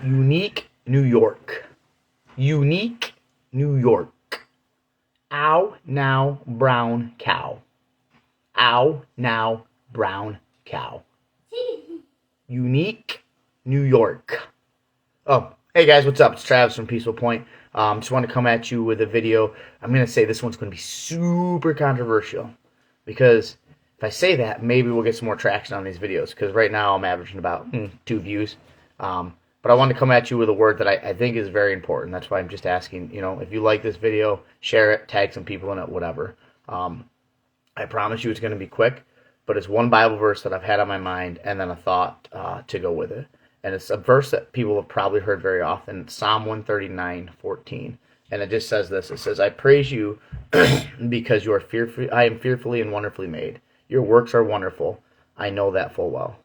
Unique New York. Unique New York. Ow, now, brown cow. Ow, now, brown cow. Unique New York. Oh, hey guys, what's up? It's Travis from Peaceful Point. Just want to come at you with a video. I'm going to say this one's going to be super controversial because if I say that, maybe we'll get some more traction on these videos because right now I'm averaging about 2 views. But I want to come at you with a word that I think is very important. That's why I'm just asking, if you like this video, share it, tag some people in it, whatever. I promise you it's going to be quick, but it's one Bible verse that I've had on my mind and then a thought to go with it. And it's a verse that people have probably heard very often. It's Psalm 139:14. And it just says this. It says, I praise you because you are I am fearfully and wonderfully made. Your works are wonderful. I know that full well.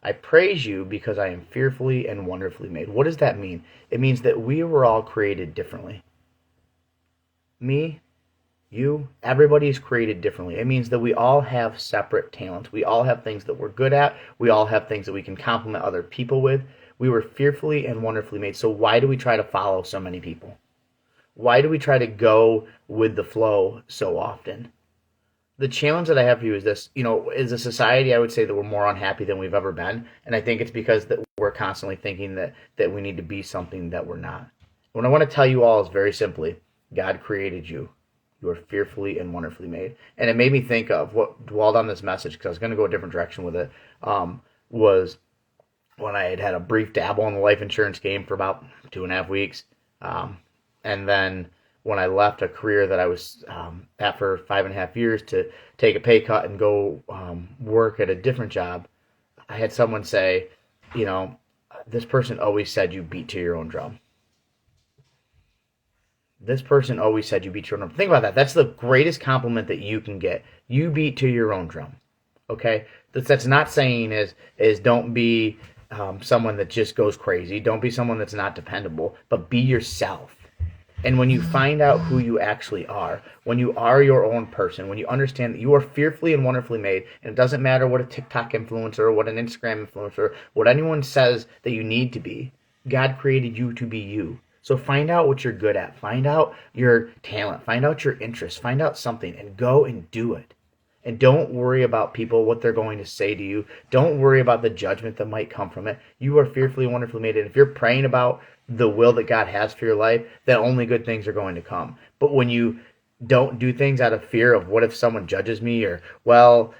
I praise you because I am fearfully and wonderfully made. What does that mean? It means that we were all created differently. Me, you, everybody is created differently. It means that we all have separate talents. We all have things that we're good at. We all have things that we can complement other people with. We were fearfully and wonderfully made. So why do we try to follow so many people? Why do we try to go with the flow so often? The challenge that I have for you is this, as a society, I would say that we're more unhappy than we've ever been. And I think it's because that we're constantly thinking that we need to be something that we're not. What I want to tell you all is very simply, God created you. You are fearfully and wonderfully made. And it made me think of what dwelled on this message, because I was going to go a different direction with it, was when I had a brief dabble in the life insurance game for about 2.5 weeks. And then when I left a career that I was at for 5.5 years to take a pay cut and go work at a different job, I had someone say, this person always said you beat to your own drum. This person always said you beat your own drum. Think about that. That's the greatest compliment that you can get. You beat to your own drum. Okay? That's not saying is don't be someone that just goes crazy. Don't be someone that's not dependable, but be yourself. And when you find out who you actually are, when you are your own person, when you understand that you are fearfully and wonderfully made, and it doesn't matter what a TikTok influencer or what an Instagram influencer, what anyone says that you need to be, God created you to be you. So find out what you're good at. Find out your talent. Find out your interests. Find out something and go and do it. And don't worry about people, what they're going to say to you. Don't worry about the judgment that might come from it. You are fearfully and wonderfully made. And if you're praying about the will that God has for your life, then only good things are going to come. But when you don't do things out of fear of what if someone judges me, or, well,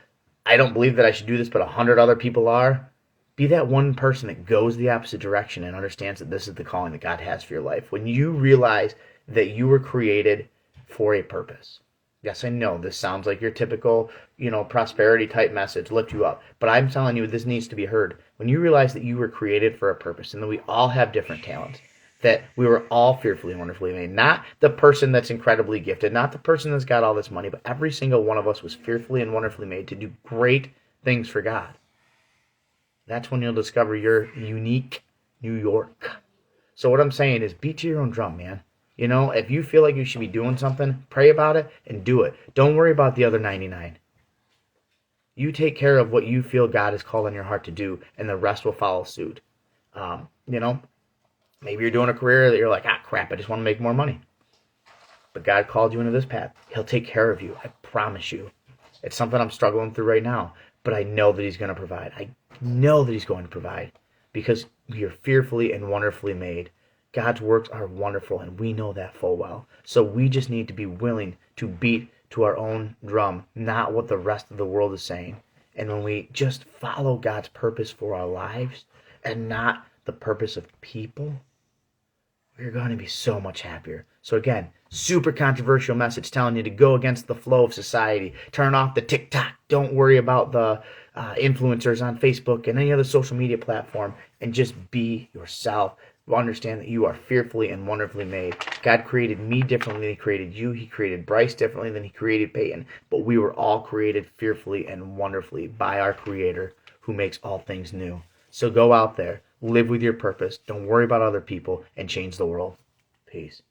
I don't believe that I should do this, but 100 other people are, be that one person that goes the opposite direction and understands that this is the calling that God has for your life. When you realize that you were created for a purpose. Yes, I know this sounds like your typical, prosperity type message, lift you up. But I'm telling you, this needs to be heard. When you realize that you were created for a purpose and that we all have different talents, that we were all fearfully and wonderfully made. Not the person that's incredibly gifted, not the person that's got all this money, but every single one of us was fearfully and wonderfully made to do great things for God. That's when you'll discover your unique New York. So what I'm saying is beat to your own drum, man. If you feel like you should be doing something, pray about it and do it. Don't worry about the other 99. You take care of what you feel God has called on your heart to do, and the rest will follow suit. Maybe you're doing a career that you're like, crap, I just want to make more money. But God called you into this path. He'll take care of you. I promise you. It's something I'm struggling through right now, but I know that He's going to provide. I know that He's going to provide because we are fearfully and wonderfully made. God's works are wonderful, and we know that full well. So we just need to be willing to beat to our own drum, not what the rest of the world is saying. And when we just follow God's purpose for our lives and not the purpose of people, we're going to be so much happier. So again, super controversial message telling you to go against the flow of society. Turn off the TikTok. Don't worry about the influencers on Facebook and any other social media platform, and just be yourself. Understand that you are fearfully and wonderfully made. God created me differently than He created you. He created Bryce differently than He created Peyton. But we were all created fearfully and wonderfully by our Creator who makes all things new. So go out there, live with your purpose, don't worry about other people, and change the world. Peace.